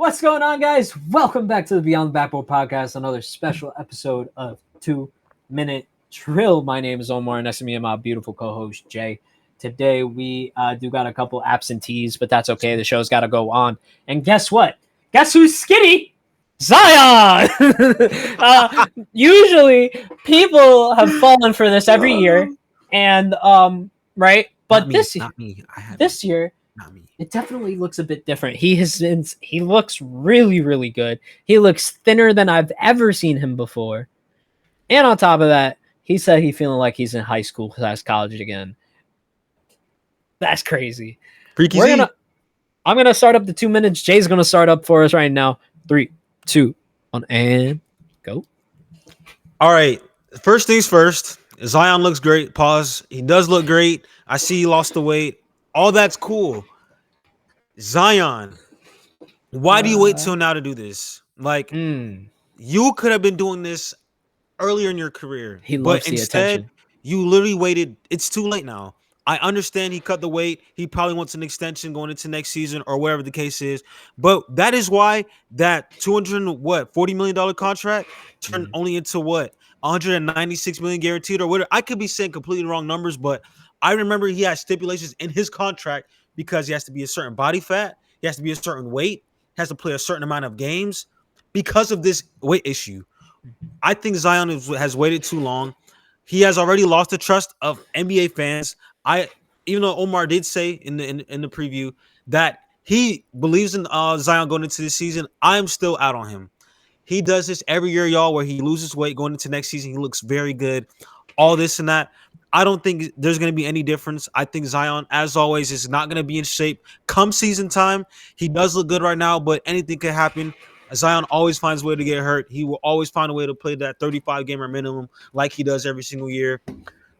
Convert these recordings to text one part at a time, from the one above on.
What's going on, guys? Welcome back to the Beyond the Backboard Podcast, another special episode of 2 Minute Drill. My name is Omar, and next to me is my beautiful co-host, Jay. Today, we do got a couple absentees, but that's okay. The show's got to go on. And guess what? Guess who's skinny? Zion! Usually, people have fallen for this every year, and, right? But this year, it definitely looks a bit different. He looks really, really good. He looks thinner than I've ever seen him before. And on top of that, he said he's feeling like he's in high school / college again. That's crazy. I'm gonna start up the 2 minutes. Jay's gonna start up for us right now. 3, 2, 1, and go. All right. First things first. Zion looks great. Pause. He does look great. I see he lost the weight. All that's cool. Zion, why do you wait till now to do this? Like, you could have been doing this earlier in your career. But instead, you literally waited. It's too late now. I understand he cut the weight. He probably wants an extension going into next season or whatever the case is. But that is why that $40 million contract turned only into $196 million guaranteed or whatever. I could be saying completely wrong numbers, but I remember he has stipulations in his contract because he has to be a certain body fat, he has to be a certain weight, he has to play a certain amount of games because of this weight issue. I think Zion has waited too long. He has already lost the trust of NBA fans. Even though Omar did say in the preview that he believes in Zion going into this season, I'm still out on him. He does this every year, y'all, where he loses weight going into next season. He looks very good, all this and that. I don't think there's going to be any difference. I think Zion, as always, is not going to be in shape come season time. He does look good right now, but anything could happen. Zion always finds a way to get hurt. He will always find a way to play that 35-gamer minimum like he does every single year.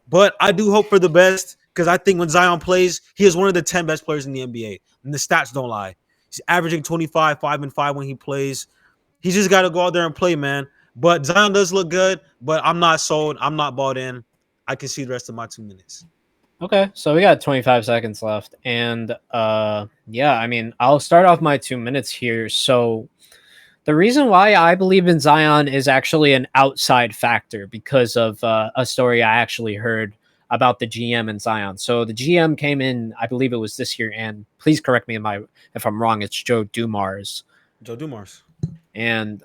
But I do hope for the best because I think when Zion plays, he is one of the 10 best players in the NBA. And the stats don't lie. He's averaging 25, 5 and 5 when he plays. He's just got to go out there and play, man. But Zion does look good, but I'm not sold. I'm not bought in. I can see the rest of my 2 minutes. Okay, so we got 25 seconds left. And I'll start off my 2 minutes here. So the reason why I believe in Zion is actually an outside factor because of a story I actually heard about the GM and Zion. So the GM came in, I believe it was this year, and please correct me if I'm wrong, it's Joe Dumars. And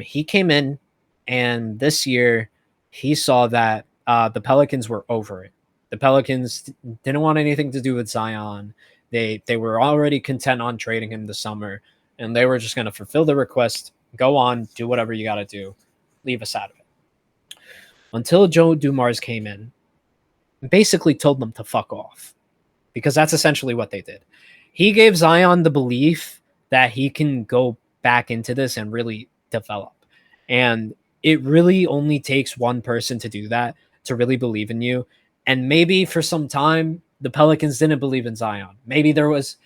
he came in, and this year he saw that the Pelicans were over it. The Pelicans didn't want anything to do with Zion. They were already content on trading him this summer, and they were just going to fulfill the request, go on, do whatever you got to do, leave us out of it. Until Joe Dumars came in and basically told them to fuck off, because that's essentially what they did. He gave Zion the belief that he can go back into this and really develop. And it really only takes one person to do that, to really believe in you. And maybe for some time, the Pelicans didn't believe in Zion. Maybe there was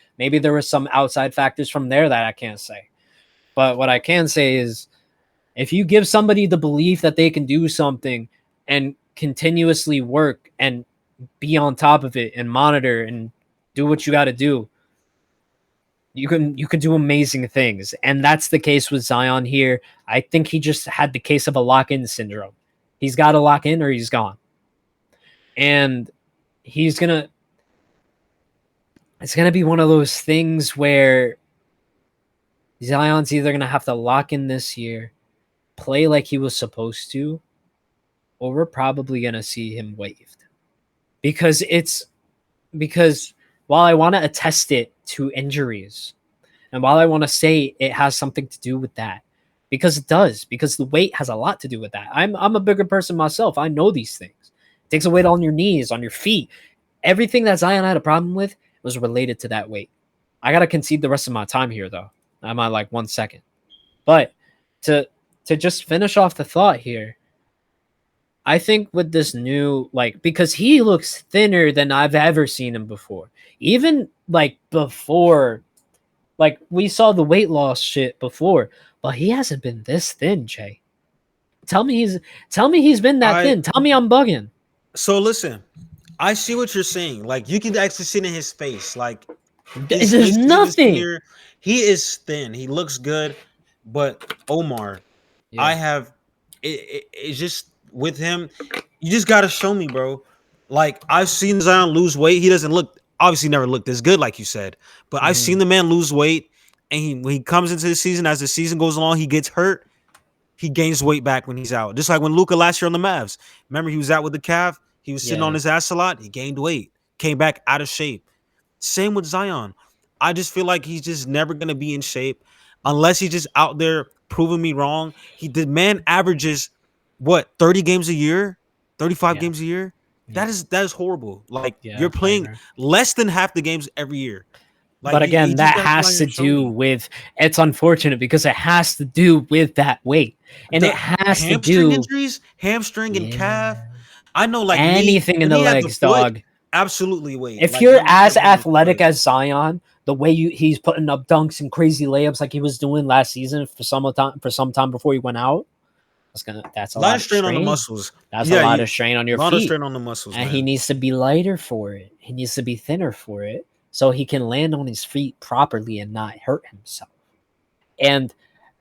some outside factors from there that I can't say. But what I can say is if you give somebody the belief that they can do something and continuously work and be on top of it and monitor and do what you got to do, you can do amazing things. And that's the case with Zion here. I think he just had the case of a lock-in syndrome. He's got to lock in or he's gone. And it's going to be one of those things where Zion's either going to have to lock in this year, play like he was supposed to, or we're probably going to see him waived. Because while I want to attest it to injuries, and while I want to say it has something to do with that, because it does, because the weight has a lot to do with that. I'm a bigger person myself. I know these things. It takes a weight on your knees, on your feet. Everything that Zion had a problem with was related to that weight. I got to concede the rest of my time here, though. I'm at like 1 second. But to just finish off the thought here, I think with this new, because he looks thinner than I've ever seen him before. Even before, we saw the weight loss shit before, but he hasn't been this thin, Jay. Tell me he's been that thin. Tell me I'm bugging. So listen, I see what you're saying. You can actually see it in his face. There's nothing. He is thin. He looks good, but Omar, I have it's just with him. You just got to show me, bro. Like I've seen Zion lose weight. He doesn't look obviously never looked as good like you said, but I've seen the man lose weight, and when he comes into the season, as the season goes along, he gets hurt. He gains weight back when he's out. Just like when Luka last year on the Mavs. Remember, he was out with the calf. He was sitting on his ass a lot. He gained weight. Came back out of shape. Same with Zion. I just feel like he's just never going to be in shape unless he's just out there proving me wrong. The man averages, 30 games a year? 35 games a year? That is horrible. Like, you're playing less than half the games every year. Like, but again, that has to do with, it's unfortunate because it has to do with that weight. And it has to do injuries, hamstring and calf. I know, like anything in the legs, dog. Absolutely weight. If you're as athletic as Zion, the way he's putting up dunks and crazy layups like he was doing last season for some time before he went out, that's a lot of strain on the muscles. That's a lot of strain on your feet. A lot of strain on the muscles. And he needs to be lighter for it. He needs to be thinner for it, so he can land on his feet properly and not hurt himself. And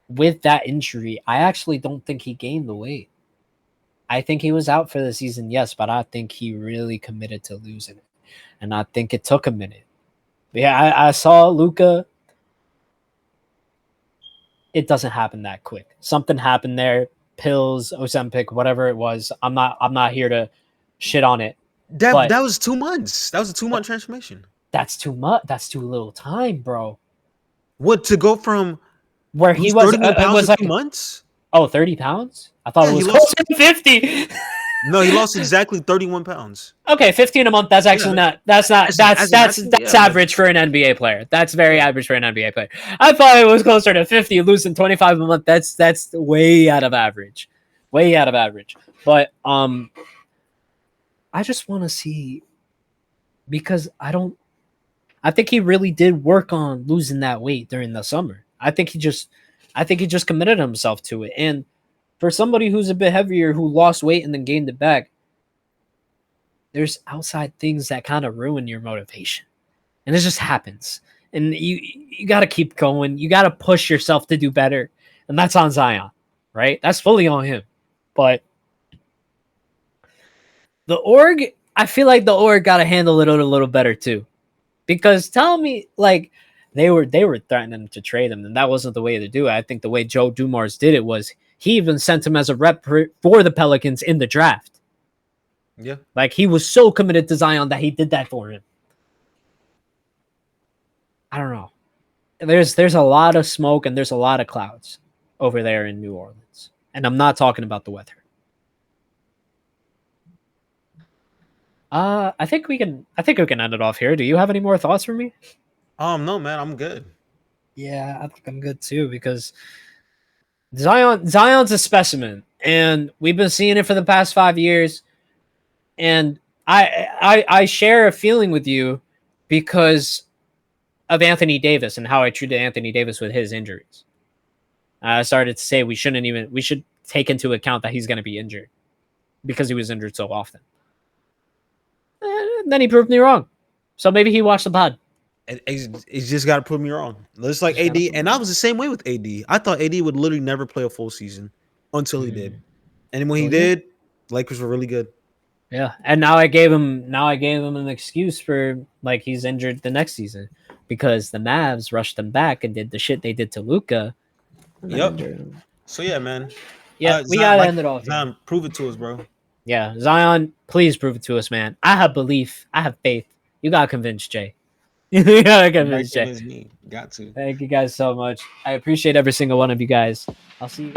with that injury, I actually don't think he gained the weight. I think he was out for the season, yes, but I think he really committed to losing it. And I think it took a minute. Yeah, I saw Luka. It doesn't happen that quick. Something happened there. Pills, Ozempic, whatever it was. I'm not here to shit on it. That was 2 months. That was a 2-month transformation. That's too much. That's too little time, bro. What, to go from where he was 30 pounds was like 2 months? Oh, 30 pounds? I thought it was closer to 50. No, he lost exactly 31 pounds. Okay, 15 a month. That's actually that's average for an NBA player. That's very average for an NBA player. I thought it was closer to 50, losing 25 a month. That's way out of average. Way out of average. But I just want to see, because I think he really did work on losing that weight during the summer. I think he just committed himself to it. And for somebody who's a bit heavier, who lost weight and then gained it back, there's outside things that kind of ruin your motivation. And it just happens. And you got to keep going. You got to push yourself to do better. And that's on Zion, right? That's fully on him. But the org, I feel like the org got to handle it a little better too. Because tell me, like, they were threatening to trade him, and that wasn't the way to do it. I think the way Joe Dumars did it was he even sent him as a rep for the Pelicans in the draft. Yeah. Like, he was so committed to Zion that he did that for him. I don't know. There's a lot of smoke and there's a lot of clouds over there in New Orleans. And I'm not talking about the weather. I think we can end it off here. Do you have any more thoughts for me? No, man, I'm good. Yeah, I think I'm good too, because Zion's a specimen, and we've been seeing it for the past 5 years. And I share a feeling with you because of Anthony Davis and how I treated Anthony Davis with his injuries. I started to say we should take into account that he's going to be injured because he was injured so often. And then he proved me wrong. So maybe he watched the pod. He's just got to prove me wrong. Just like AD. And I was the same way with AD. I thought AD would literally never play a full season until he did. And when he did, Lakers were really good. Yeah. And now I gave him an excuse for, like, he's injured the next season because the Mavs rushed him back and did the shit they did to Luka. Yep. So yeah, man. Yeah, we gotta end it off. Zion, prove it to us, bro. Yeah, Zion, please prove it to us, man. I have belief. I have faith. You gotta convince Jay. You gotta convince Jay. Me. Got to. Thank you guys so much. I appreciate every single one of you guys. I'll see you.